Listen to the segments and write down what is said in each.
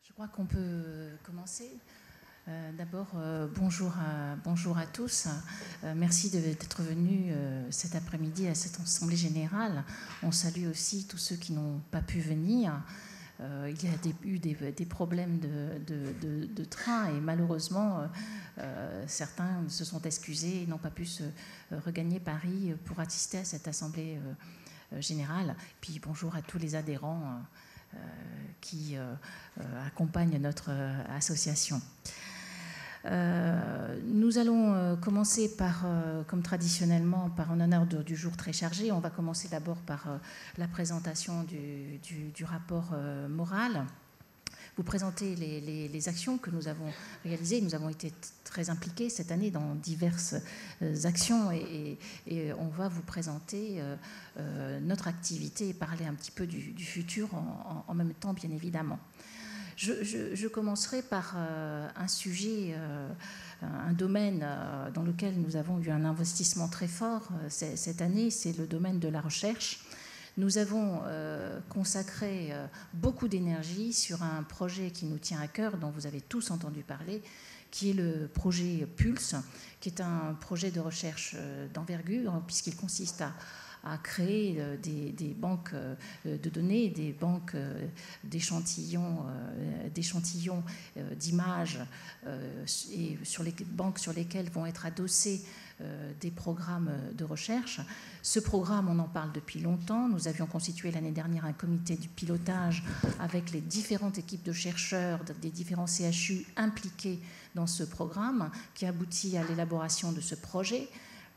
Je crois qu'on peut commencer. D'abord, bonjour à tous. Merci d'être venus cet après-midi à cette assemblée générale. On salue aussi tous ceux qui n'ont pas pu venir. Il y a eu des problèmes de train et malheureusement, certains se sont excusés et n'ont pas pu se regagner Paris pour assister à cette assemblée générale. Puis bonjour à tous les adhérents qui accompagnent notre association. Nous allons commencer par, comme traditionnellement, par un ordre du jour très chargé. On va commencer d'abord par la présentation du rapport moral. Vous présenter les actions que nous avons réalisées. Nous avons été très impliqués cette année dans diverses actions et on va vous présenter notre activité et parler un petit peu du futur en même temps, bien évidemment. Je commencerai par un sujet, un domaine dans lequel nous avons eu un investissement très fort cette année, c'est le domaine de la recherche. Nous avons consacré beaucoup d'énergie sur un projet qui nous tient à cœur, dont vous avez tous entendu parler, qui est le projet Pulse, qui est un projet de recherche d'envergure, puisqu'il consiste à créer des banques de données, des banques d'échantillons d'images et sur les banques sur lesquelles vont être adossés des programmes de recherche. Ce programme, on en parle depuis longtemps. Nous avions constitué l'année dernière un comité de pilotage avec les différentes équipes de chercheurs des différents CHU impliqués dans ce programme qui aboutit à l'élaboration de ce projet.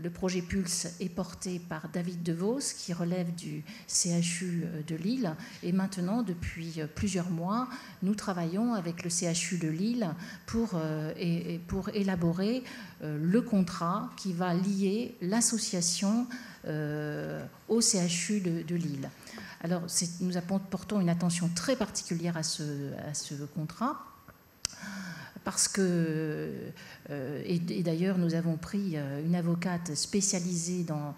Le projet Pulse est porté par David Devos, qui relève du CHU de Lille. Et maintenant, depuis plusieurs mois, nous travaillons avec le CHU de Lille pour élaborer le contrat qui va lier l'association au CHU de Lille. Alors, nous apportons une attention très particulière à ce contrat. Parce que, et d'ailleurs nous avons pris une avocate spécialisée dans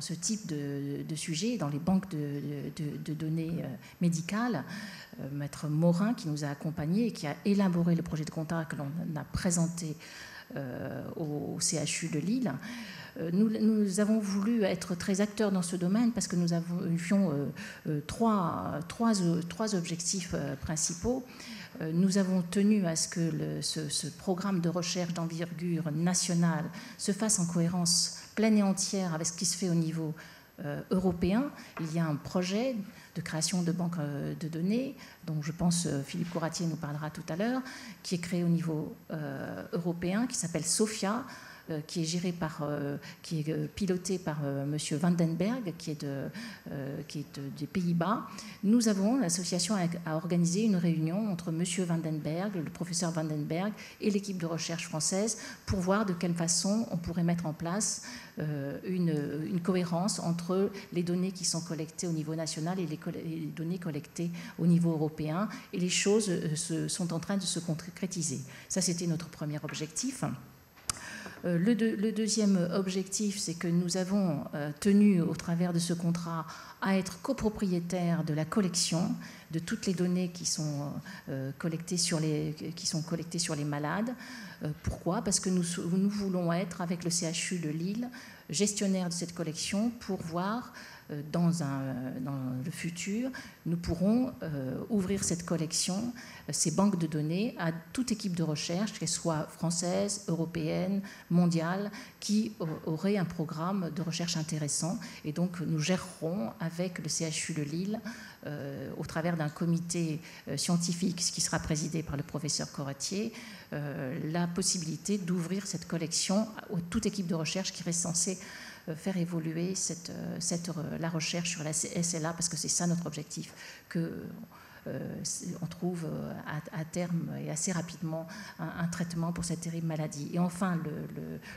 ce type de sujet, dans les banques de données médicales, Maître Morin, qui nous a accompagnés et qui a élaboré le projet de contrat que l'on a présenté au CHU de Lille. Nous avons voulu être très acteurs dans ce domaine parce que nous avions trois objectifs principaux. Nous avons tenu à ce que ce programme de recherche d'envergure nationale se fasse en cohérence pleine et entière avec ce qui se fait au niveau européen. Il y a un projet de création de banques de données, dont je pense Philippe Coratier nous parlera tout à l'heure, qui est créé au niveau européen, qui s'appelle SOFIA, qui est piloté par M. Vandenberg, qui est des Pays-Bas. Nous avons, l'association a organisé une réunion entre M. Vandenberg, le professeur Vandenberg, et l'équipe de recherche française pour voir de quelle façon on pourrait mettre en place une cohérence entre les données qui sont collectées au niveau national et les données collectées au niveau européen. Et les choses sont en train de se concrétiser. Ça, c'était notre premier objectif. Le deuxième objectif, c'est que nous avons tenu, au travers de ce contrat, à être copropriétaires de la collection de toutes les données qui sont collectées sur les malades. Pourquoi ? Parce que nous voulons être, avec le CHU de Lille, gestionnaire de cette collection pour voir dans le futur, nous pourrons ouvrir cette collection, ces banques de données, à toute équipe de recherche, qu'elle soit française, européenne, mondiale, qui aurait un programme de recherche intéressant. Et donc, nous gérerons avec le CHU de Lille, au travers d'un comité scientifique qui sera présidé par le professeur Coratier, la possibilité d'ouvrir cette collection à toute équipe de recherche qui reste censée faire évoluer la recherche sur la SLA, parce que c'est ça notre objectif, qu'on trouve à terme et assez rapidement un traitement pour cette terrible maladie. Et enfin,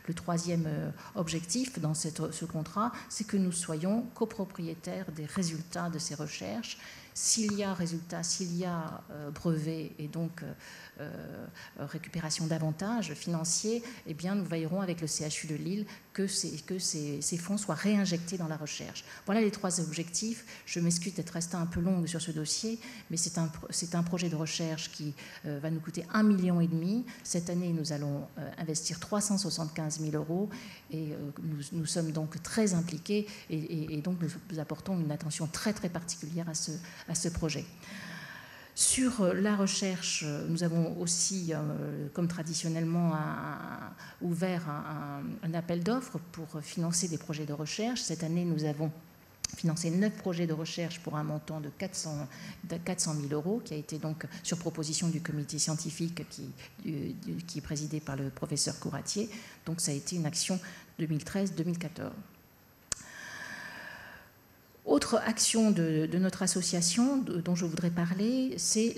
le troisième objectif dans ce contrat, c'est que nous soyons copropriétaires des résultats de ces recherches S'il y a résultat, s'il y a brevet et donc récupération d'avantages financiers, eh bien, nous veillerons avec le CHU de Lille que ces fonds soient réinjectés dans la recherche. Voilà les 3 objectifs. Je m'excuse d'être restée un peu longue sur ce dossier, mais c'est un projet de recherche qui va nous coûter 1,5 million. Cette année, nous allons investir 375 000 € et nous sommes donc très impliqués et donc nous apportons une attention très très particulière à ce projet. Sur la recherche, nous avons aussi, comme traditionnellement, ouvert un appel d'offres pour financer des projets de recherche. Cette année, nous avons financé 9 projets de recherche pour un montant de 400 000 €, qui a été donc sur proposition du comité scientifique qui est présidé par le professeur Couratier. Donc ça a été une action 2013-2014. Autre action de notre association dont je voudrais parler, c'est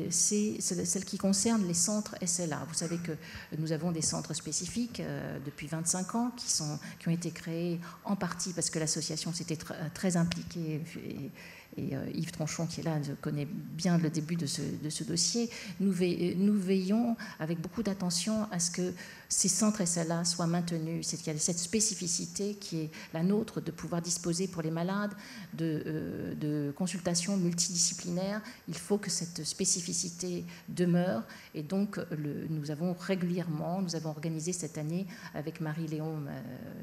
celle qui concerne les centres SLA. Vous savez que nous avons des centres spécifiques depuis 25 ans qui ont été créés en partie parce que l'association s'était très impliquée et Yves Tronchon, qui est là, connaît bien le début de ce dossier. Nous veillons avec beaucoup d'attention à ce que ces centres SLA soient maintenus. Il y a cette spécificité qui est la nôtre de pouvoir disposer pour les malades de consultations multidisciplinaires. Il faut que cette spécificité demeure et donc nous avons organisé cette année avec Marie-Léon,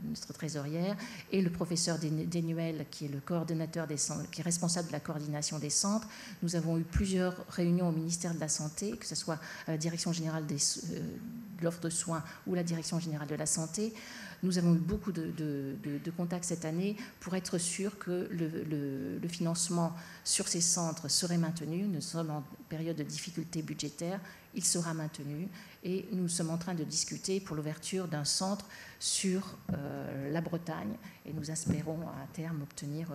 notre trésorière, et le professeur Denuel, qui est le coordonnateur des centres, qui est responsable de la coordination des centres. Nous avons eu plusieurs réunions au ministère de la Santé, que ce soit à la Direction générale de l'offre de soins ou la Direction générale de la Santé. Nous avons eu beaucoup de contacts cette année pour être sûr que le financement sur ces centres serait maintenu. Nous sommes en période de difficulté budgétaire, il sera maintenu et nous sommes en train de discuter pour l'ouverture d'un centre sur la Bretagne et nous espérons à terme obtenir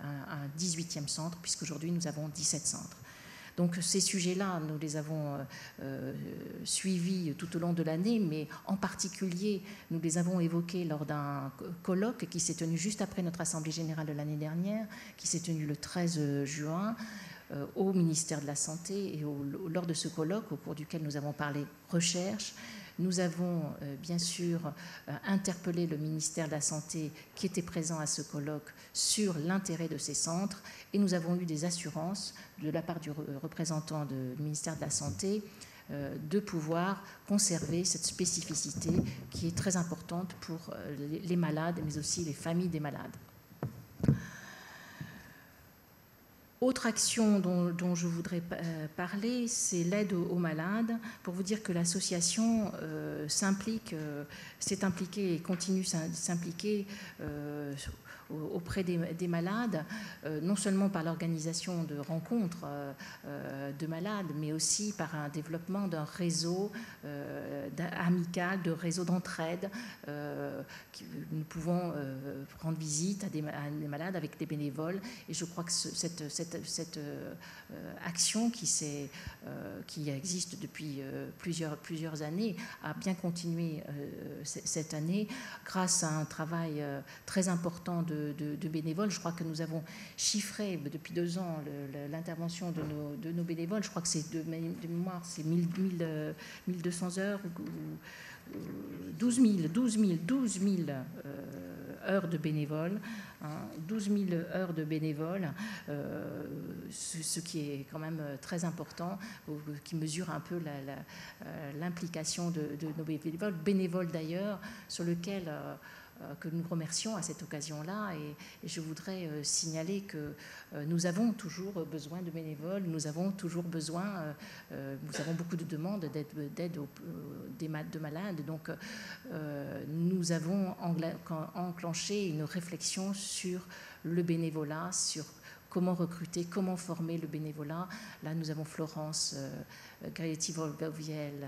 un 18e centre puisqu'aujourd'hui nous avons 17 centres. Donc ces sujets-là, nous les avons suivis tout au long de l'année, mais en particulier, nous les avons évoqués lors d'un colloque qui s'est tenu juste après notre Assemblée générale de l'année dernière, qui s'est tenu le 13 juin au ministère de la Santé. Et lors de ce colloque, au cours duquel nous avons parlé recherche, nous avons bien sûr interpellé le ministère de la Santé qui était présent à ce colloque sur l'intérêt de ces centres et nous avons eu des assurances de la part du représentant du ministère de la Santé de pouvoir conserver cette spécificité qui est très importante pour les malades mais aussi les familles des malades. Autre action dont je voudrais parler, c'est l'aide aux malades. Pour vous dire que l'association s'est impliquée et continue de s'impliquer auprès des malades, non seulement par l'organisation de rencontres de malades, mais aussi par un développement d'un réseau amical, de réseau d'entraide. Nous pouvons rendre visite à des malades avec des bénévoles et je crois que cette action qui existe depuis plusieurs années a bien continué cette année grâce à un travail très important de bénévoles. Je crois que nous avons chiffré depuis 2 ans l'intervention de nos bénévoles. Je crois que c'est de mémoire, c'est 1200 heures, 12 000 heures de bénévoles, 12 000 heures de bénévoles, ce qui est quand même très important, qui mesure un peu l'implication de nos bénévoles d'ailleurs, sur lequel que nous remercions à cette occasion-là. Et je voudrais signaler que nous avons toujours besoin de bénévoles, nous avons beaucoup de demandes d'aide de malades. Donc nous avons enclenché une réflexion sur le bénévolat, sur comment recruter, comment former le bénévolat. Là, nous avons Florence Gaëti-Volgaviel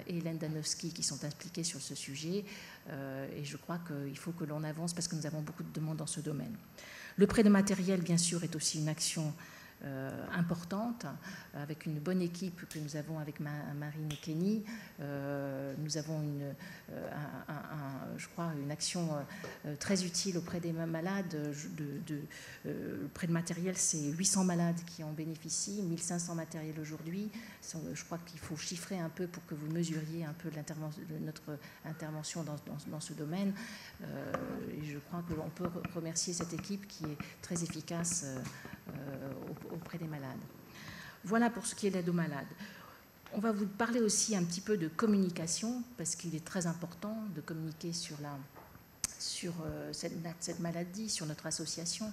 et Hélène Danowski qui sont impliquées sur ce sujet. Et je crois qu'il faut que l'on avance parce que nous avons beaucoup de demandes dans ce domaine. Le prêt de matériel, bien sûr, est aussi une action importante, avec une bonne équipe que nous avons avec Marine Kenny. Nous avons je crois, une action très utile auprès des malades. Près de matériel, c'est 800 malades qui en bénéficient, 1500 matériels aujourd'hui. Je crois qu'il faut chiffrer un peu pour que vous mesuriez un peu notre intervention dans ce domaine. Et je crois que l'on peut remercier cette équipe qui est très efficace auprès des malades. Voilà pour ce qui est de l'aide aux malades. On va vous parler aussi un petit peu de communication, parce qu'il est très important de communiquer sur cette maladie, sur notre association.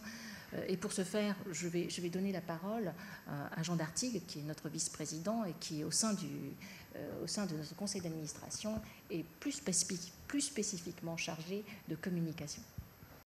Et pour ce faire, je vais donner la parole à Jean Dartigues, qui est notre vice-président et qui est au sein de notre conseil d'administration et plus spécifiquement chargé de communication.